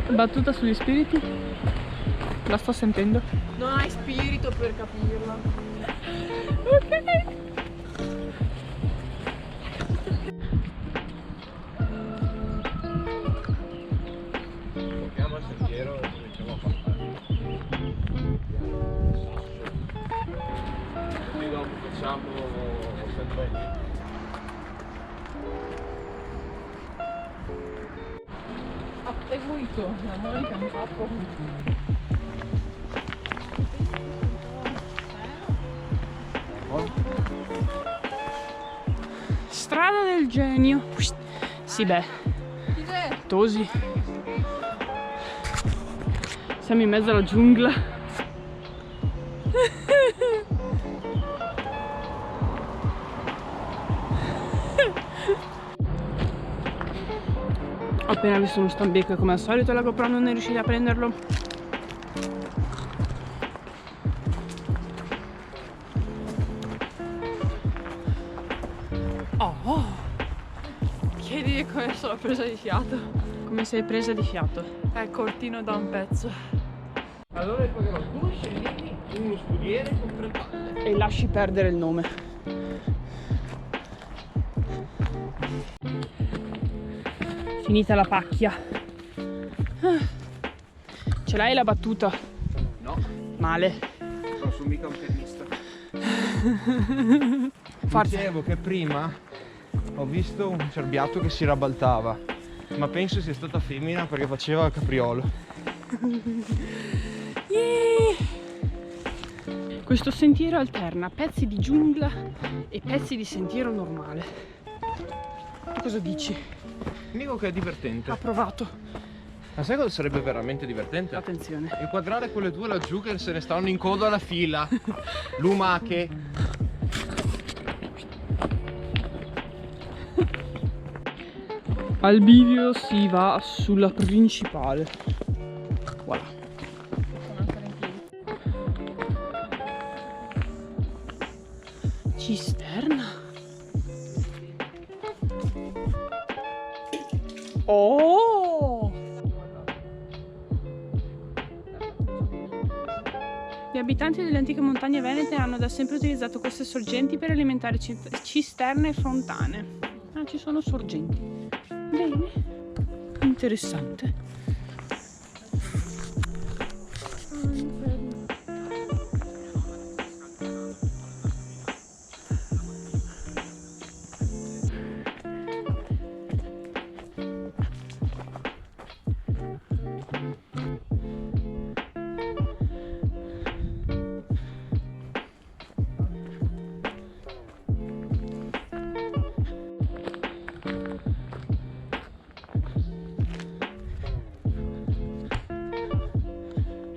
Battuta sugli spiriti? La sto sentendo. Non hai spirito per capirla. Ok. Tocchiamo il sentiero e cominciamo a parlare. Così dopo facciamo sempre. Ha seguito la Monica mi fa paura. Strada del genio. Sì, beh. Tosi. Siamo in mezzo alla giungla. Ho appena visto uno stambecco come al solito la GoPro non è riuscita a prenderlo. Oh! Chiedi come sono presa di fiato. Come sei presa di fiato? Cortino da un pezzo. Allora pagherò 2 scellini, uno scudiere con 3 palle. E lasci perdere il nome. Finita la pacchia. Ce l'hai la battuta? No, Male. non sono mica un tennista. Dicevo che prima ho visto un cerbiato che si ribaltava, ma penso sia stata femmina perché faceva il capriolo. Questo sentiero alterna pezzi di giungla e pezzi di sentiero normale. Cosa dici? Dico che è divertente. Ha provato. Ma sai cosa sarebbe veramente divertente? Attenzione. Inquadrare quelle due laggiù che se ne stanno in coda alla fila. Lumache. Al bivio si va sulla principale. Voilà. Cisterna. Oh! Gli abitanti delle antiche montagne venete hanno da sempre utilizzato queste sorgenti per alimentare cisterne e fontane. Ah, ci sono sorgenti. Bene. Interessante.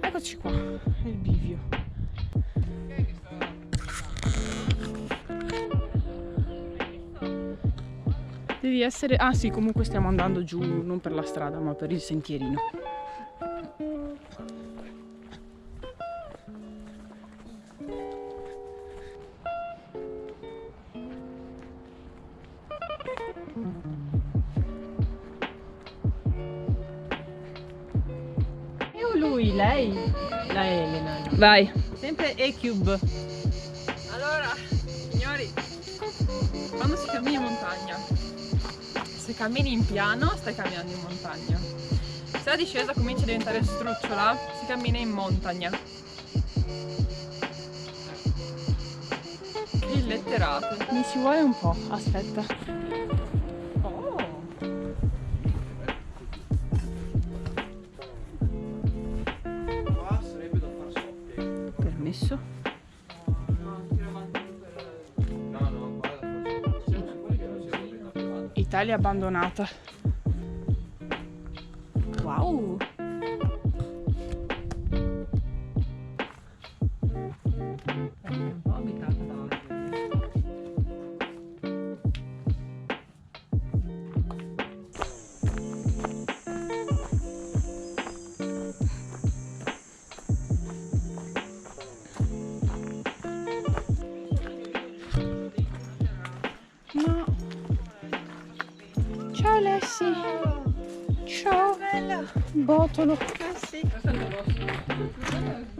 Eccoci qua, è il bivio. Devi essere... Ah sì, comunque stiamo andando giù, non per la strada, ma per il sentierino. Io lui, lei? Lei è Elena. Vai. Sempre E-Cube. Allora, signori, quando si cammina in montagna, se cammini in piano stai camminando in montagna. Se la discesa comincia a diventare strucciola, si cammina in montagna. Che letterate. Mi ci vuole un po', aspetta. Oh. Qua sarebbe da far sotto. Permesso. No, qua da far sotto. Italia abbandonata. Wow. È un po' abitata da No. Ciao Alessi. Ciao! Bella! Botolo! Sì, questo è il nostro.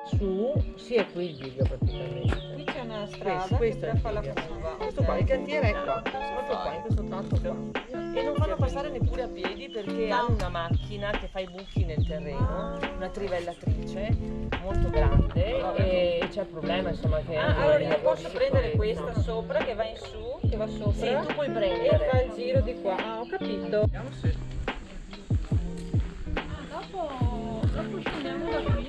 Su, sì, è qui il bivio praticamente. Qui c'è una strada Questo che è il fa la bivio. curva. Questo qua, il cantiere è qua, proprio qua, in questo tratto qua. E non fanno passare neppure a piedi perché hanno una macchina che fa i buchi nel terreno, una trivellatrice molto grande e c'è il problema insomma che... Allora io posso prendere questa sopra che va in su, che va sopra. Sì, tu puoi E prendere. fa il giro di qua. Ah, ho capito. Dopo scendiamo da qui.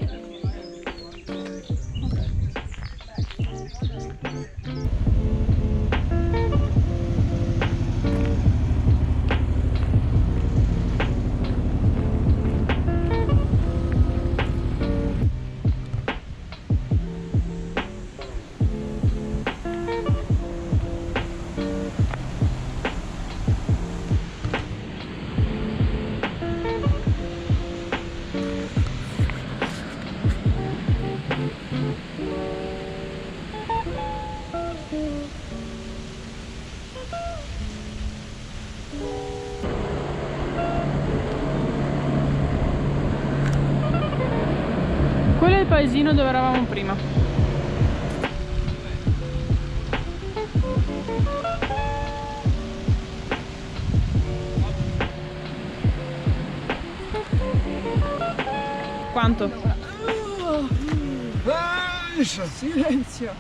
Quello è il paesino dove eravamo prima. Quanto? Silenzio.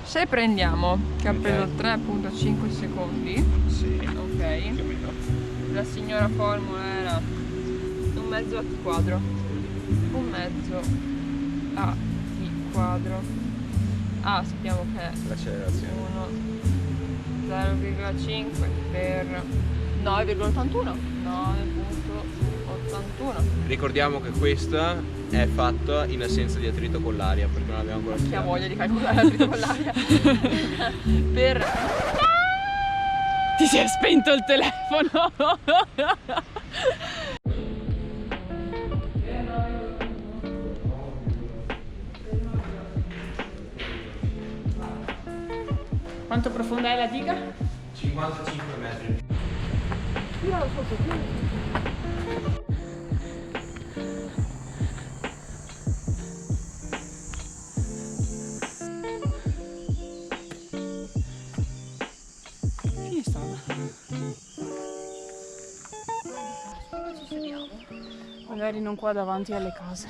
Se prendiamo, che ha preso 3,5 secondi, Sì, ok, la signora formula era un mezzo a t quadro, un mezzo a t quadro, sappiamo che è l'accelerazione. 0,5 per 9,81, 9,81. Ricordiamo che questa è fatta in assenza di attrito con l'aria, perché non abbiamo ancora Chi ha studiato. voglia di calcolare l'attrito con l'aria? Per Ti si è spento il telefono! Quanto profonda è la diga? 55 metri. Fine strada. Magari non qua davanti alle case.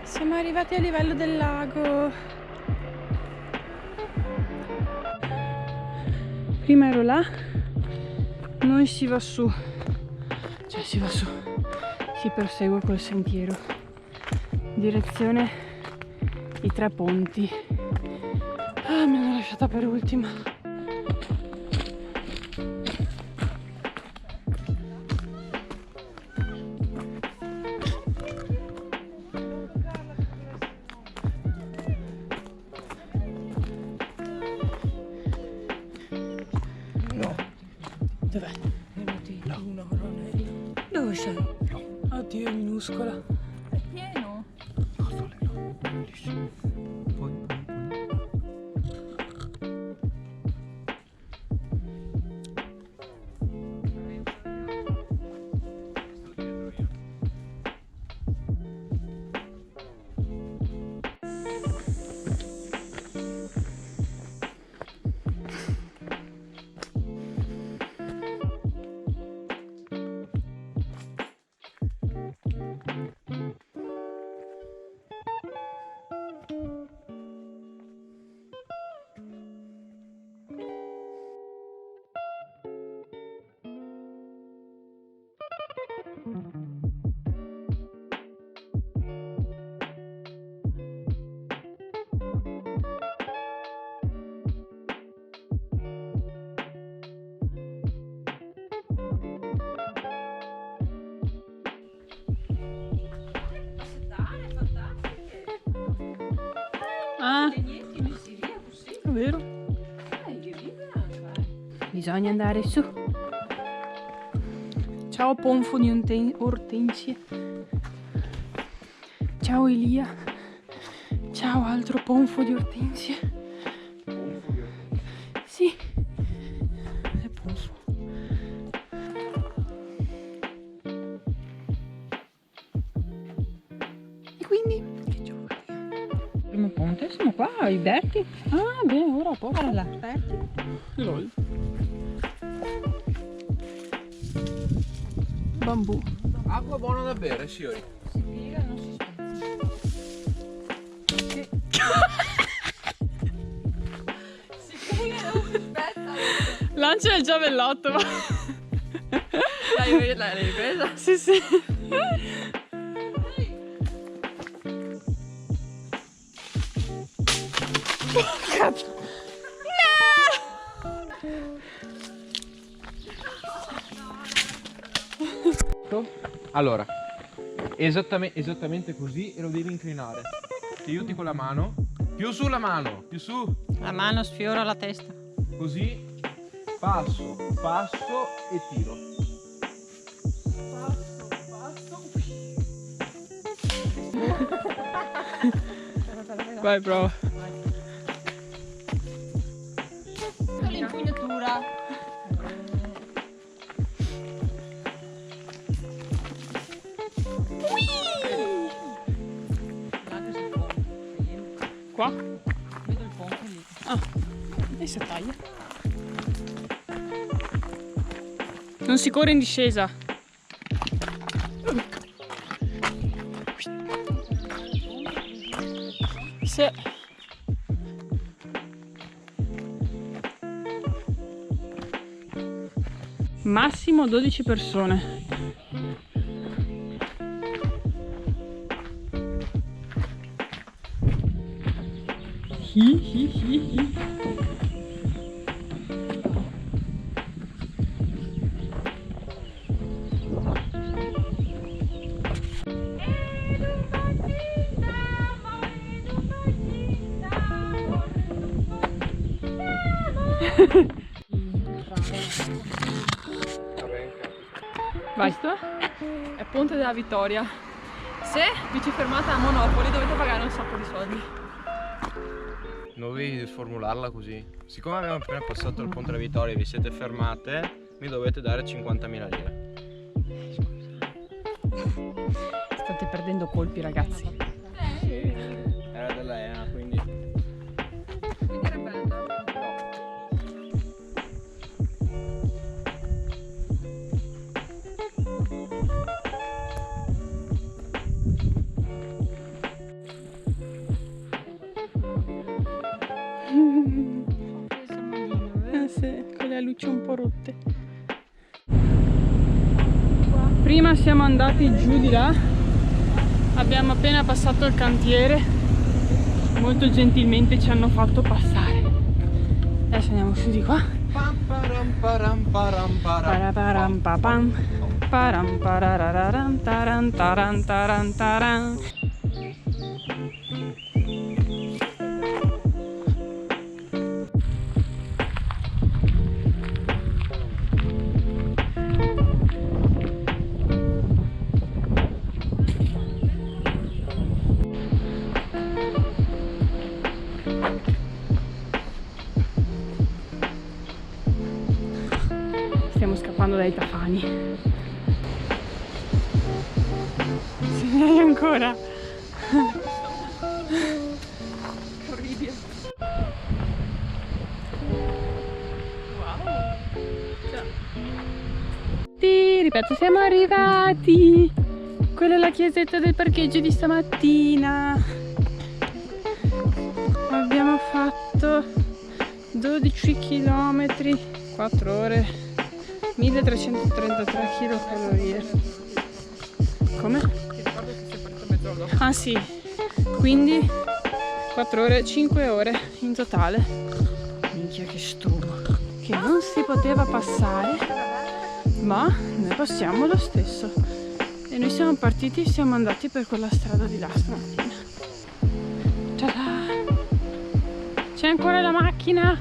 Siamo arrivati a livello del lago. Prima ero là, noi si va su, cioè si va su, si prosegue col sentiero, direzione i Tre Ponti. Ah, mi hanno lasciata per ultima. Dov'è? Dove sei? Oddio, è minuscola. è pieno. Ah, Legneti messi via così. è vero. Che vita fai? Bisogna andare su. Ciao ponfo di ortensie. Ciao Elia. Ciao altro ponfo di ortensie. Sì. È ponfo. E quindi che giochi? Primo ponte, siamo qua, ai Berti. Ah, bene, ora a poco. Là, Berti. Lol. Bambù. Acqua buona da bere, signori. Si piega, non si spezza. Si piega, non si spezza. Lancia il giavellotto, va. L'hai ripresa? Sì, sì. Cazzo. Allora, esattamente così e lo devi inclinare. Ti aiuti con la mano. Più su la mano, più su. La mano sfiora la testa. Così, passo, passo e tiro. Vai, prova. L'impugnatura. Qua? Vedo il ponte lì. Ah, e si taglia. Non si corre in discesa. Se... Massimo 12 persone. Hi, hi, hi, hi. Vai. Questo è Ponte della Vittoria. Se vi ci fermate a Monopoli dovete pagare un sacco di soldi. Noi formularla così. Siccome abbiamo appena passato il Ponte della Vittoria e vi siete fermate, mi dovete dare 50.000 lire. State perdendo colpi, ragazzi. Era della ENA, quindi... Quindi era bello. Sì, con le luci un po' rotte. Prima siamo andati giù di là, abbiamo appena passato il cantiere, molto gentilmente ci hanno fatto passare. Adesso andiamo su di qua. Paraparam papam, param parararam taran taran taran taran. Stiamo scappando dai tafani. Se ne hai ancora? Orribile. Ti ripeto, siamo arrivati. Quella è la chiesetta del parcheggio di stamattina. Abbiamo fatto 12 km, 4 ore, 1333 kcal. Come? Ti ricordo che sei partito mezz'ora dopo. Ah sì, quindi 4 ore, 5 ore in totale. Minchia che stumo. Che non si poteva passare, ma noi passiamo lo stesso. E noi siamo partiti e siamo andati per quella strada di là stamattina. Ta-da! C'è ancora la macchina